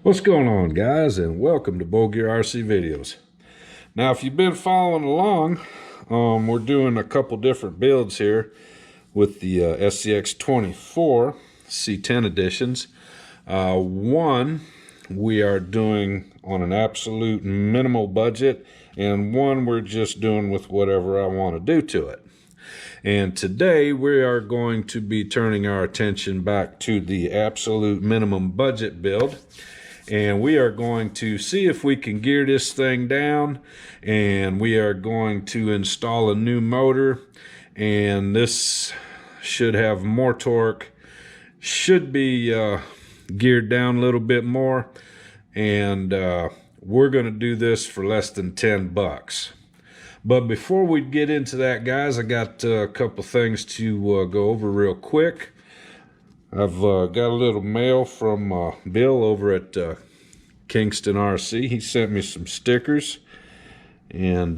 What's going on, guys, and welcome to bullgearrc videos. Now, if you've been following along, we're doing a couple different builds here with the SCX24 C10 editions. One we are doing on an absolute minimal budget, and one we're just doing with whatever I want to do to it. And today we are going to be turning our attention back to the absolute minimum budget build. And we are going to see if we can gear this thing down, and we are going to install a new motor, and this should have more torque, should be geared down a little bit more, and we're going to do this for less than 10 bucks. But before we get into that, guys, I got a couple things to go over real quick. I've got a little mail from Bill over at Kingston RC. He sent me some stickers, and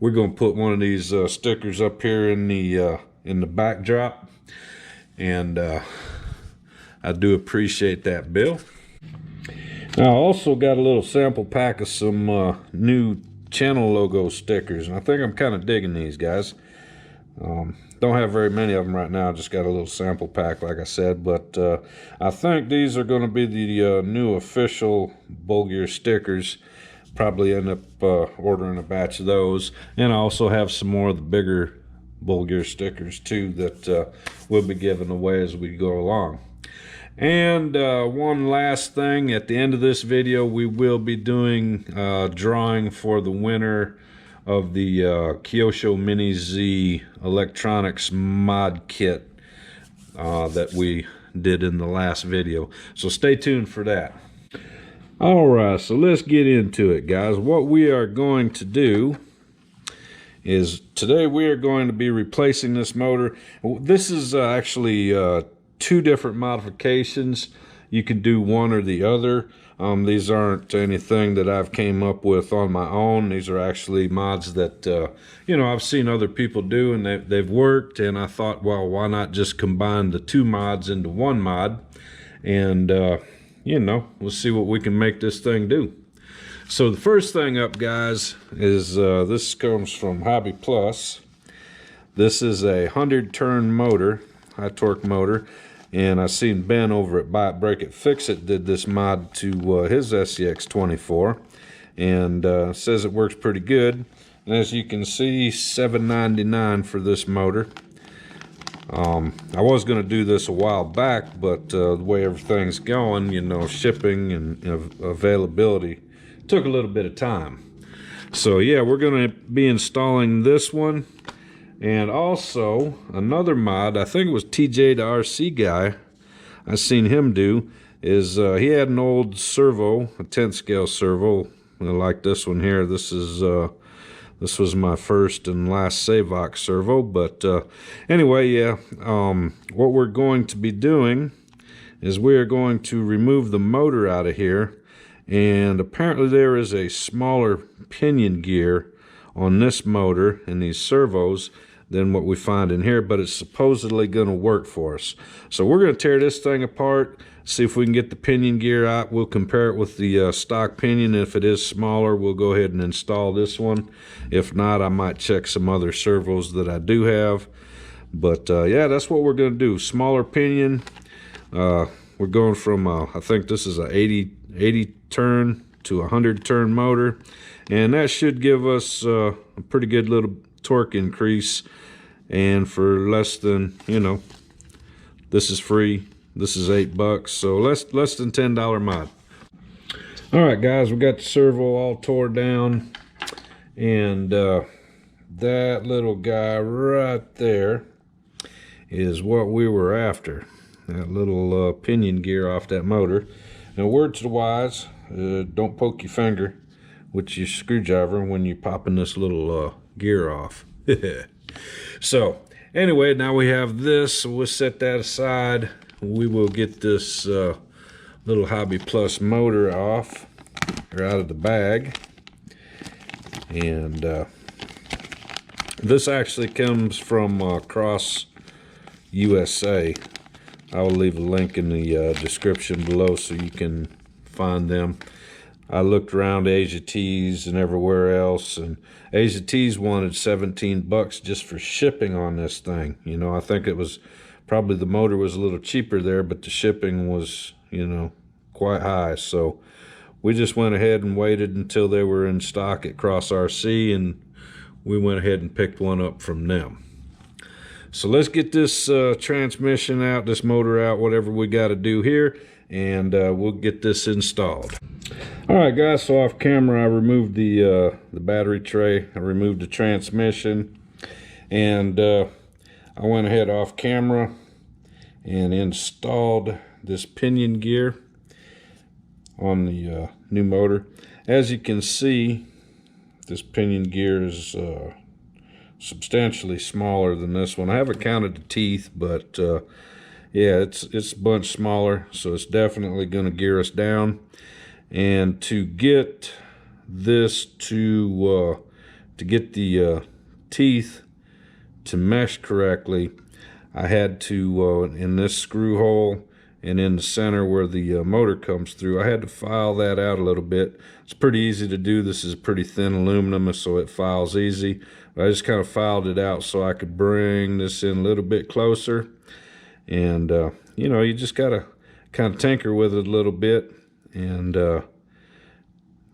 we're going to put one of these stickers up here in the backdrop, and I do appreciate that, Bill. Now, I also got a little sample pack of some new channel logo stickers, and I think I'm kind of digging these, guys. Don't have very many of them right now, just got a little sample pack, like I said, but I think these are going to be the new official bullgear stickers. Probably end up ordering a batch of those, and I also have some more of the bigger bullgear stickers too that we'll be giving away as we go along. And one last thing, at the end of this video we will be doing drawing for the winner of the Kyosho Mini-Z electronics mod kit that we did in the last video. So stay tuned for that. Alright, so let's get into it, guys. What we are going to do is today we are going to be replacing this motor. This is actually two different modifications. You can do one or the other. These aren't anything that I've came up with on my own. These are actually mods that you know, I've seen other people do, and they've worked, and I thought, well, why not just combine the two mods into one mod, and you know, we'll see what we can make this thing do. So the first thing up, guys, is this comes from Hobby Plus. This is a 100-turn motor, high torque motor. And I seen Ben over at Buy It, Break It, Fix It did this mod to his SCX24, and says it works pretty good. And as you can see, $7.99 for this motor. I was going to do this a while back, but the way everything's going, you know, shipping and availability took a little bit of time. So yeah, we're going to be installing this one. And also another mod, I think it was TJ the RC guy, I seen him do, is he had an old servo, a 10th scale servo, like this one here. This was my first and last Savox servo. But anyway, yeah, what we're going to be doing is we are going to remove the motor out of here, and apparently there is a smaller pinion gear on this motor and these servos than what we find in here, but it's supposedly going to work for us. So we're going to tear this thing apart, see if we can get the pinion gear out. We'll compare it with the stock pinion. If it is smaller, we'll go ahead and install this one. If not, I might check some other servos that I do have. But yeah, that's what we're going to do. Smaller pinion. We're going from, I think this is a 80 turn to a 100 turn motor. And that should give us a pretty good little torque increase, and for less than, you know, this is free, this is $8, so less than $10 mod. All right, guys, we got the servo all tore down, and that little guy right there is what we were after, that little pinion gear off that motor. Now, word to the wise, don't poke your finger with your screwdriver when you're popping this little gear off. So anyway, now we have this, so we'll set that aside. We will get this little Hobby Plus motor off, or out of the bag. And this actually comes from Cross USA. I will leave a link in the description below so you can find them. I looked around Asia Tees and everywhere else, and Asia Tees wanted 17 bucks just for shipping on this thing. You know, I think it was probably the motor was a little cheaper there, but the shipping was, you know, quite high. So we just went ahead and waited until they were in stock at Cross RC, and we went ahead and picked one up from them. So let's get this transmission out, this motor out, whatever we got to do here, and we'll get this installed. All right, guys, so off camera I removed the battery tray, I removed the transmission, and I went ahead off camera and installed this pinion gear on the new motor. As you can see, this pinion gear is substantially smaller than this one. I haven't counted the teeth, but yeah, it's a bunch smaller, so it's definitely going to gear us down. And to get this to get the teeth to mesh correctly, I had to in this screw hole and in the center where the motor comes through, I had to file that out a little bit. It's pretty easy to do. This is pretty thin aluminum, so it files easy. But I just kind of filed it out so I could bring this in a little bit closer. And you know, you just gotta kind of tinker with it a little bit and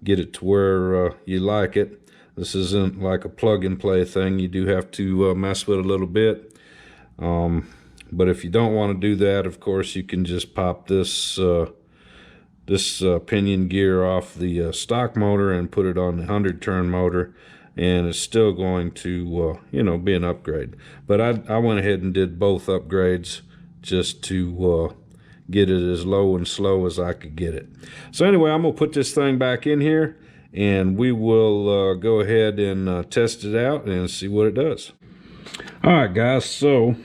get it to where you like it. This isn't like a plug-and-play thing. You do have to mess with it a little bit. But if you don't want to do that, of course, you can just pop this pinion gear off the stock motor and put it on the 100-turn motor, and it's still going to, you know, be an upgrade. But I went ahead and did both upgrades just to get it as low and slow as I could get it. So anyway, I'm gonna put this thing back in here, and we will go ahead and test it out and see what it does. All right, guys, so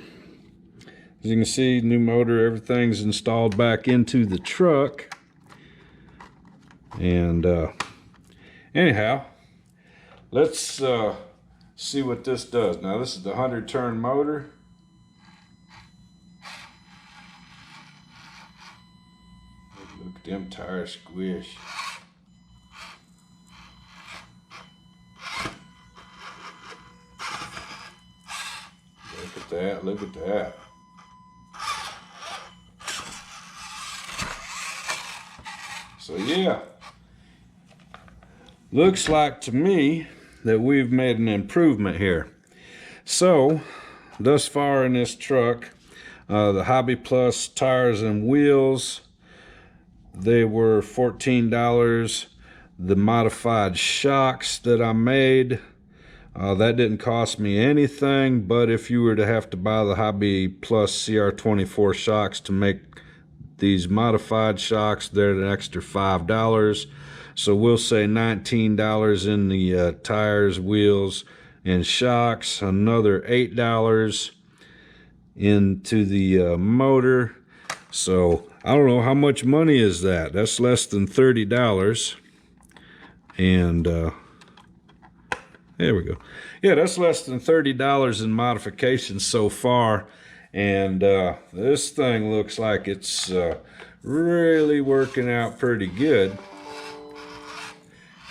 as you can see, new motor, everything's installed back into the truck. And anyhow, let's see what this does. Now, this is the 100-turn motor. Look at them tires squish. Look at that, look at that. So yeah, looks like to me that we've made an improvement here. So thus far in this truck, the Hobby Plus tires and wheels, they were $14. The modified shocks that I made, that didn't cost me anything, but if you were to have to buy the Hobby Plus CR24 shocks to make these modified shocks, they're an extra $5. So we'll say $19 in the tires, wheels, and shocks, another $8 into the motor. So I don't know, how much money is that? That's less than $30. And there we go. Yeah, that's less than $30 in modifications so far. And this thing looks like it's really working out pretty good.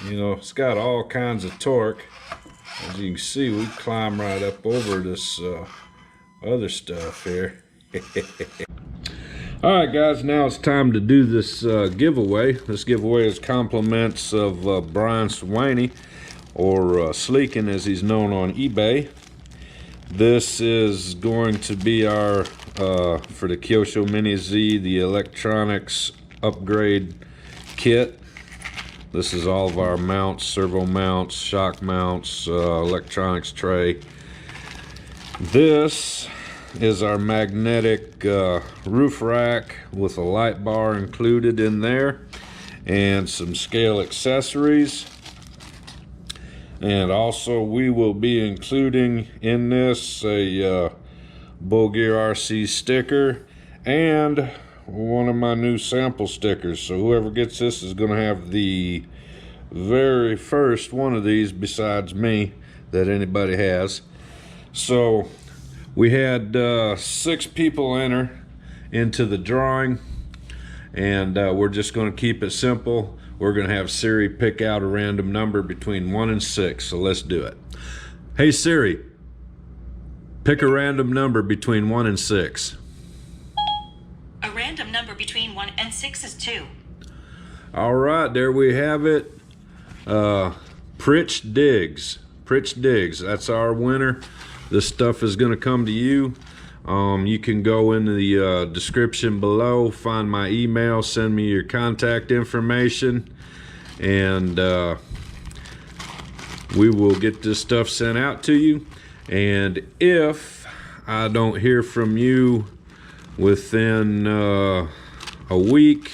You know, it's got all kinds of torque. As you can see, we climb right up over this other stuff here. All right, guys, now it's time to do this giveaway. This giveaway is compliments of Brian Swaney, or Sleekin as he's known on eBay. This is going to be our, for the Kyosho Mini-Z, the electronics upgrade kit. This is all of our mounts, servo mounts, shock mounts, electronics tray. This is our magnetic roof rack with a light bar included in there, and some scale accessories. And also we will be including in this a bullgearrc sticker and one of my new sample stickers. So whoever gets this is going to have the very first one of these besides me that anybody has. So we had 6 people enter, into the drawing, and we're just going to keep it simple. We're going to have Siri pick out a random number between 1 and 6. So let's do it. Hey Siri, pick a random number between 1 and 6. A random number between 1 and 6 is 2. All right, there we have it. Pritch Diggs. Pritch Diggs, that's our winner. This stuff is going to come to you. You can go in the description below, find my email, send me your contact information, and we will get this stuff sent out to you. And if I don't hear from you within a week,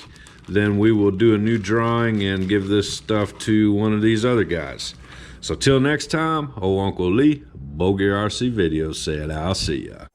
then we will do a new drawing and give this stuff to one of these other guys. So till next time, old Uncle Lee, bullgearrc Videos said, I'll see ya.